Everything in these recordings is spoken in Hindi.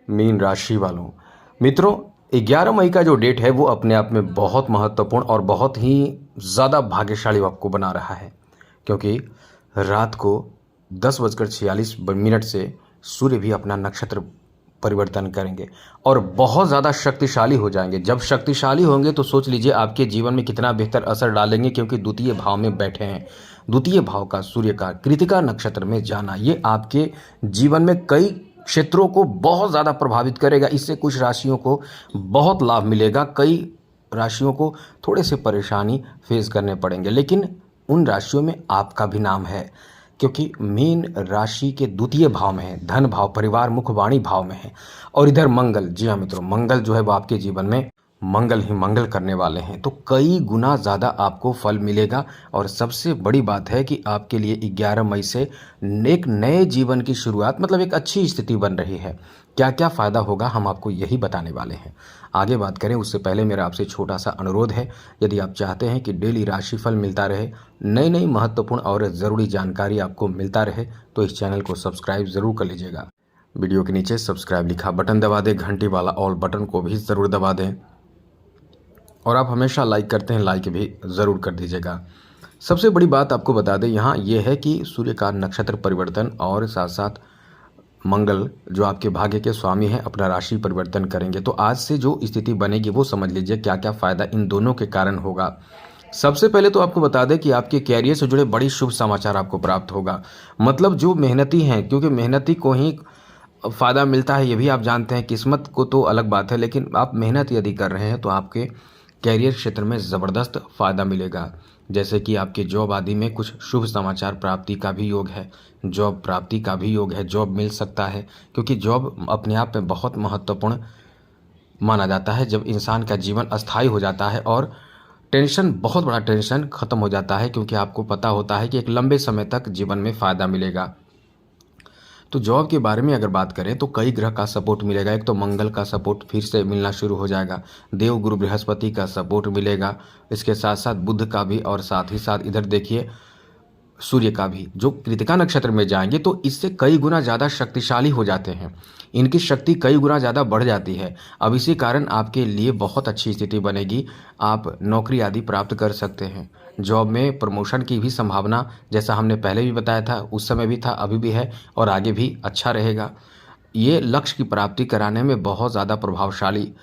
मीन राशि वालों, मित्रों, 11 मई का जो डेट है वो अपने आप में बहुत महत्वपूर्ण और बहुत ही ज़्यादा भाग्यशाली आपको बना रहा है, क्योंकि रात को 10:46 से सूर्य भी अपना नक्षत्र परिवर्तन करेंगे और बहुत ज़्यादा शक्तिशाली हो जाएंगे। जब शक्तिशाली होंगे तो सोच लीजिए आपके जीवन में कितना बेहतर असर डालेंगे, क्योंकि द्वितीय भाव में बैठे हैं। द्वितीय भाव का सूर्य का कृतिका नक्षत्र में जाना ये आपके जीवन में कई क्षेत्रों को बहुत ज़्यादा प्रभावित करेगा। इससे कुछ राशियों को बहुत लाभ मिलेगा, कई राशियों को थोड़े से परेशानी फेस करने पड़ेंगे, लेकिन उन राशियों में आपका भी नाम है, क्योंकि मीन राशि के द्वितीय भाव में है, धन भाव, परिवार, मुख्य वाणी भाव में है। और इधर मंगल, जी हाँ मित्रों, मंगल जो है वो आपके जीवन में मंगल ही मंगल करने वाले हैं, तो कई गुना ज़्यादा आपको फल मिलेगा। और सबसे बड़ी बात है कि आपके लिए 11 मई से एक नए जीवन की शुरुआत, मतलब एक अच्छी स्थिति बन रही है। क्या क्या फ़ायदा होगा हम आपको यही बताने वाले हैं। आगे बात करें उससे पहले मेरा आपसे छोटा सा अनुरोध है, यदि आप चाहते हैं कि डेली राशिफल मिलता रहे, नई नई महत्वपूर्ण और ज़रूरी जानकारी आपको मिलता रहे, तो इस चैनल को सब्सक्राइब ज़रूर कर लीजिएगा। वीडियो के नीचे सब्सक्राइब लिखा बटन दबा दें, घंटी वाला ऑल बटन को भी ज़रूर दबा दें, और आप हमेशा लाइक करते हैं, लाइक भी ज़रूर कर दीजिएगा। सबसे बड़ी बात आपको बता दें यहाँ ये है कि सूर्य का नक्षत्र परिवर्तन और साथ साथ मंगल जो आपके भाग्य के स्वामी हैं अपना राशि परिवर्तन करेंगे, तो आज से जो स्थिति बनेगी वो समझ लीजिए क्या क्या फ़ायदा इन दोनों के कारण होगा। सबसे पहले तो आपको बता दें कि आपके कैरियर से जुड़े बड़ी शुभ समाचार आपको प्राप्त होगा। मतलब जो मेहनती हैं, क्योंकि मेहनती को ही फ़ायदा मिलता है, ये भी आप जानते हैं। किस्मत को तो अलग बात है, लेकिन आप मेहनत यदि कर रहे हैं तो आपके कैरियर क्षेत्र में ज़बरदस्त फ़ायदा मिलेगा। जैसे कि आपके जॉब आदि में कुछ शुभ समाचार प्राप्ति का भी योग है, जॉब प्राप्ति का भी योग है, जॉब मिल सकता है, क्योंकि जॉब अपने आप में बहुत महत्वपूर्ण माना जाता है। जब इंसान का जीवन अस्थायी हो जाता है और टेंशन, बहुत बड़ा टेंशन ख़त्म हो जाता है, क्योंकि आपको पता होता है कि एक लंबे समय तक जीवन में फ़ायदा मिलेगा। तो जॉब के बारे में अगर बात करें तो कई ग्रह का सपोर्ट मिलेगा। एक तो मंगल का सपोर्ट फिर से मिलना शुरू हो जाएगा, देव गुरु बृहस्पति का सपोर्ट मिलेगा, इसके साथ साथ बुध का भी, और साथ ही साथ इधर देखिए सूर्य का भी, जो कृतिका नक्षत्र में जाएंगे तो इससे कई गुना ज़्यादा शक्तिशाली हो जाते हैं। इनकी शक्ति कई गुना ज़्यादा बढ़ जाती है। अब इसी कारण आपके लिए बहुत अच्छी स्थिति बनेगी, आप नौकरी आदि प्राप्त कर सकते हैं। जॉब में प्रमोशन की भी संभावना, जैसा हमने पहले भी बताया था, उस समय भी था, अभी भी है और आगे भी अच्छा रहेगा। ये लक्ष्य की प्राप्ति कराने में बहुत ज़्यादा प्रभावशाली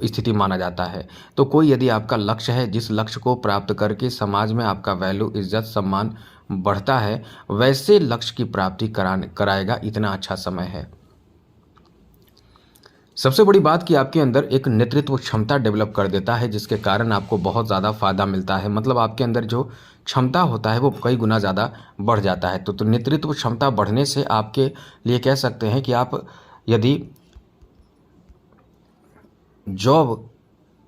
स्थिति माना जाता है। तो कोई यदि आपका लक्ष्य है, जिस लक्ष्य को प्राप्त करके समाज में आपका वैल्यू, इज्जत, सम्मान बढ़ता है, वैसे लक्ष्य की प्राप्ति कराएगा, इतना अच्छा समय है। सबसे बड़ी बात कि आपके अंदर एक नेतृत्व क्षमता डेवलप कर देता है, जिसके कारण आपको बहुत ज़्यादा फ़ायदा मिलता है। मतलब आपके अंदर जो क्षमता होता है वो कई गुना ज़्यादा बढ़ जाता है। तो नेतृत्व क्षमता बढ़ने से आपके लिए कह सकते हैं कि आप यदि जॉब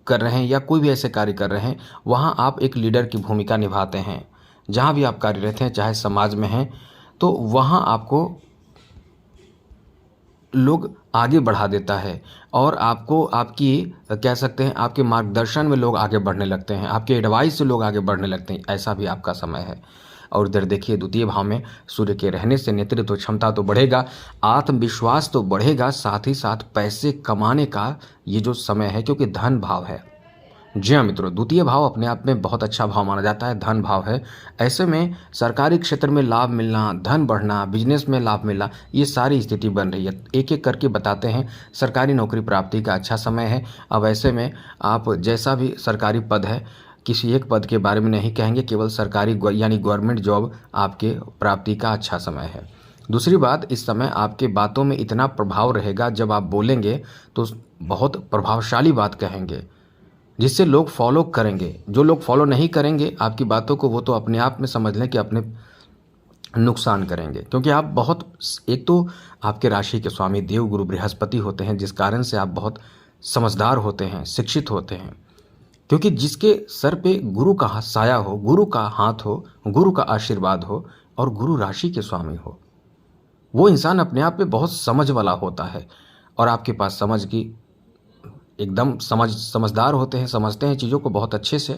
कर रहे हैं या कोई भी ऐसे कार्य कर रहे हैं, वहाँ आप एक लीडर की भूमिका निभाते हैं। जहाँ भी आप कार्यरत हैं, चाहे समाज में हैं, तो वहाँ आपको लोग आगे बढ़ा देता है, और आपको आपकी कह सकते हैं आपके मार्गदर्शन में लोग आगे बढ़ने लगते हैं, आपके एडवाइस से लोग आगे बढ़ने लगते हैं। ऐसा भी आपका समय है। और इधर देखिए द्वितीय भाव में सूर्य के रहने से नेतृत्व क्षमता तो बढ़ेगा, आत्मविश्वास तो बढ़ेगा, साथ ही साथ पैसे कमाने का ये जो समय है, क्योंकि धन भाव है। जी हाँ मित्रों, द्वितीय भाव अपने आप में बहुत अच्छा भाव माना जाता है, धन भाव है। ऐसे में सरकारी क्षेत्र में लाभ मिलना, धन बढ़ना, बिजनेस में लाभ मिलना, ये सारी स्थिति बन रही है। एक एक करके बताते हैं। सरकारी नौकरी प्राप्ति का अच्छा समय है। अब ऐसे में आप जैसा भी सरकारी पद है, किसी एक पद के बारे में नहीं कहेंगे, केवल सरकारी यानी गवर्नमेंट जॉब आपके प्राप्ति का अच्छा समय है। दूसरी बात, इस समय आपके बातों में इतना प्रभाव रहेगा, जब आप बोलेंगे तो बहुत प्रभावशाली बात कहेंगे, जिससे लोग फॉलो करेंगे। जो लोग फॉलो नहीं करेंगे आपकी बातों को, वो तो अपने आप में समझ लें कि अपने नुकसान करेंगे, क्योंकि आप बहुत, एक तो आपके राशि के स्वामी देव गुरु बृहस्पति होते हैं, जिस कारण से आप बहुत समझदार होते हैं, शिक्षित होते हैं। क्योंकि जिसके सर पे गुरु का साया हो, गुरु का हाथ हो, गुरु का आशीर्वाद हो और गुरु राशि के स्वामी हो, वो इंसान अपने आप में बहुत समझ वाला होता है। और आपके पास समझ की एकदम समझदार होते हैं, समझते हैं चीज़ों को बहुत अच्छे से,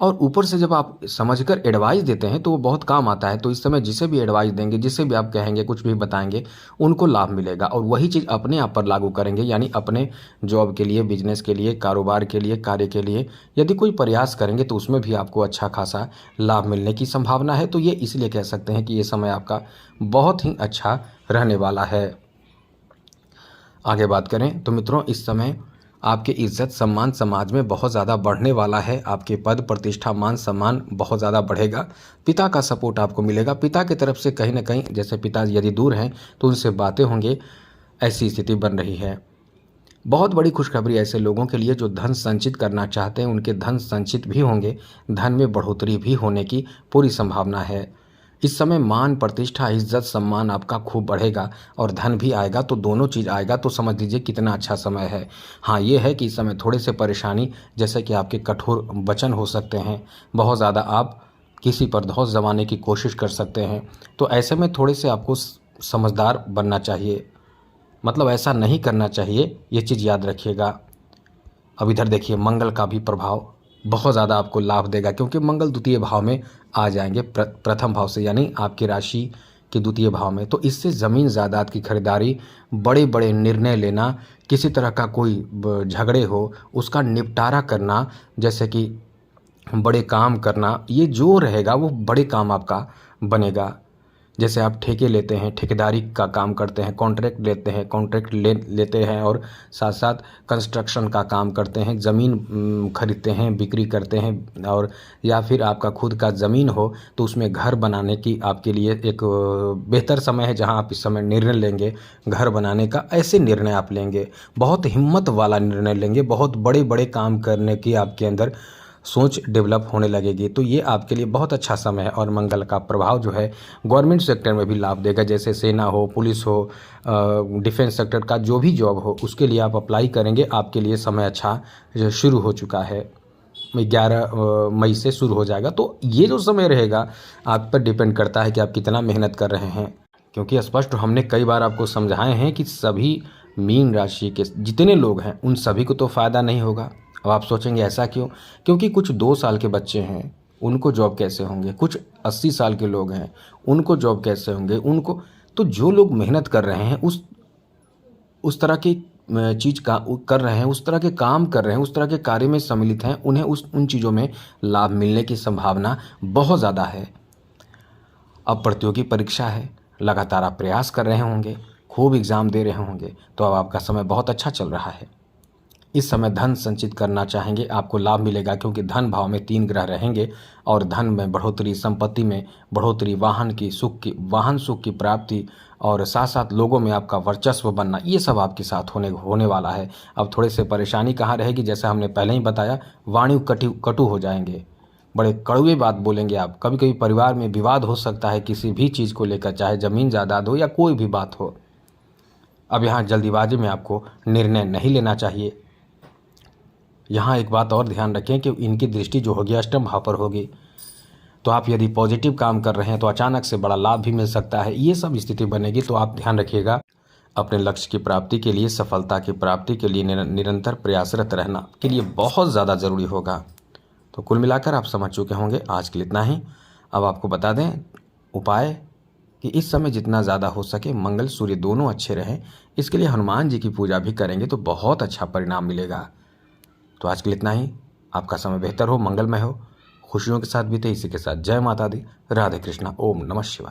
और ऊपर से जब आप समझकर एडवाइस देते हैं तो वो बहुत काम आता है। तो इस समय जिसे भी एडवाइस देंगे, जिसे भी आप कहेंगे, कुछ भी बताएँगे, उनको लाभ मिलेगा और वही चीज़ अपने आप पर लागू करेंगे, यानी अपने जॉब के लिए, बिज़नेस के लिए, कारोबार के लिए, कार्य के लिए यदि कोई प्रयास करेंगे तो उसमें भी आपको अच्छा खासा लाभ मिलने की संभावना है। तो ये इसलिए कह सकते हैं कि ये समय आपका बहुत ही अच्छा रहने वाला है। आगे बात करें तो मित्रों, इस समय आपकी इज्जत सम्मान समाज में बहुत ज़्यादा बढ़ने वाला है। आपके पद प्रतिष्ठा मान सम्मान बहुत ज़्यादा बढ़ेगा। पिता का सपोर्ट आपको मिलेगा। पिता की तरफ से कहीं ना कहीं, जैसे पिता यदि दूर हैं तो उनसे बातें होंगे, ऐसी स्थिति बन रही है। बहुत बड़ी खुशखबरी ऐसे लोगों के लिए जो धन संचित करना चाहते हैं, उनके धन संचित भी होंगे। धन में बढ़ोतरी भी होने की पूरी संभावना है। इस समय मान प्रतिष्ठा इज्जत सम्मान आपका खूब बढ़ेगा और धन भी आएगा। तो दोनों चीज़ आएगा तो समझ लीजिए कितना अच्छा समय है। हाँ, ये है कि इस समय थोड़े से परेशानी, जैसे कि आपके कठोर वचन हो सकते हैं, बहुत ज़्यादा आप किसी पर धौंस जमाने की कोशिश कर सकते हैं। तो ऐसे में थोड़े से आपको समझदार बनना चाहिए, मतलब ऐसा नहीं करना चाहिए, ये चीज़ याद रखिएगा। अब इधर देखिए, मंगल का भी प्रभाव बहुत ज़्यादा आपको लाभ देगा, क्योंकि मंगल द्वितीय भाव में आ जाएंगे प्रथम भाव से, यानी आपकी राशि के द्वितीय भाव में। तो इससे ज़मीन जायदाद की खरीदारी, बड़े बड़े निर्णय लेना, किसी तरह का कोई झगड़े हो उसका निपटारा करना, जैसे कि बड़े काम करना, ये जो रहेगा वो बड़े काम आपका बनेगा। जैसे आप ठेके लेते हैं, ठेकेदारी का काम करते हैं, कॉन्ट्रैक्ट लेते हैं, कॉन्ट्रैक्ट लेते हैं और साथ साथ कंस्ट्रक्शन का काम करते हैं, ज़मीन खरीदते हैं, बिक्री करते हैं, और या फिर आपका खुद का ज़मीन हो तो उसमें घर बनाने की आपके लिए एक बेहतर समय है, जहां आप इस समय निर्णय लेंगे घर बनाने का। ऐसे निर्णय आप लेंगे, बहुत हिम्मत वाला निर्णय लेंगे, बहुत बड़े बड़े काम करने की आपके अंदर सोच डेवलप होने लगेगी। तो ये आपके लिए बहुत अच्छा समय है। और मंगल का प्रभाव जो है गवर्नमेंट सेक्टर में भी लाभ देगा, जैसे सेना हो, पुलिस हो, डिफेंस सेक्टर का जो भी जॉब हो उसके लिए आप अप्लाई करेंगे, आपके लिए समय अच्छा शुरू हो चुका है। 11 मई से शुरू हो जाएगा। तो ये जो समय रहेगा आप पर डिपेंड करता है कि आप कितना मेहनत कर रहे हैं, क्योंकि स्पष्ट हमने कई बार आपको समझाए हैं कि सभी मीन राशि के जितने लोग हैं उन सभी को तो फ़ायदा नहीं होगा। अब आप सोचेंगे ऐसा क्यों? क्योंकि कुछ 2 साल के बच्चे हैं, उनको जॉब कैसे होंगे? कुछ 80 साल के लोग हैं, उनको जॉब कैसे होंगे? उनको तो जो लोग मेहनत कर रहे हैं, उस तरह की चीज़ का कर रहे हैं, उस तरह के काम कर रहे हैं, उस तरह के कार्य में सम्मिलित हैं, उन्हें उन चीज़ों में लाभ मिलने की संभावना बहुत ज़्यादा है। अब प्रतियोगी परीक्षा है, लगातार आप प्रयास कर रहे होंगे, खूब एग्ज़ाम दे रहे होंगे, तो अब आपका समय बहुत अच्छा चल रहा है। इस समय धन संचित करना चाहेंगे, आपको लाभ मिलेगा, क्योंकि धन भाव में 3 ग्रह रहेंगे और धन में बढ़ोतरी, संपत्ति में बढ़ोतरी, वाहन सुख की प्राप्ति और साथ साथ लोगों में आपका वर्चस्व बनना, ये सब आपके साथ होने वाला है। अब थोड़े से परेशानी कहाँ रहेगी? जैसा हमने पहले ही बताया, वाणी कटु हो जाएंगे, बड़े कड़वे बात बोलेंगे आप। कभी कभी परिवार में विवाद हो सकता है किसी भी चीज़ को लेकर, चाहे ज़मीन जायदाद हो या कोई भी बात हो। अब यहाँ जल्दीबाजी में आपको निर्णय नहीं लेना चाहिए। यहाँ एक बात और ध्यान रखें कि इनकी दृष्टि जो होगी अष्टम भाव पर होगी, तो आप यदि पॉजिटिव काम कर रहे हैं तो अचानक से बड़ा लाभ भी मिल सकता है। ये सब स्थिति बनेगी। तो आप ध्यान रखिएगा, अपने लक्ष्य की प्राप्ति के लिए, सफलता की प्राप्ति के लिए निरंतर प्रयासरत रहना के लिए बहुत ज़्यादा ज़रूरी होगा। तो कुल मिलाकर आप समझ चुके होंगे। आज के लिए इतना ही। अब आपको बता दें उपाय कि इस समय जितना ज़्यादा हो सके मंगल सूर्य दोनों अच्छे रहें, इसके लिए हनुमान जी की पूजा भी करेंगे तो बहुत अच्छा परिणाम मिलेगा। तो आज के लिए इतना ही। आपका समय बेहतर हो, मंगलमय हो, खुशियों के साथ बीते। इसी के साथ जय माता दी, राधे कृष्णा, ओम नमः शिवाय।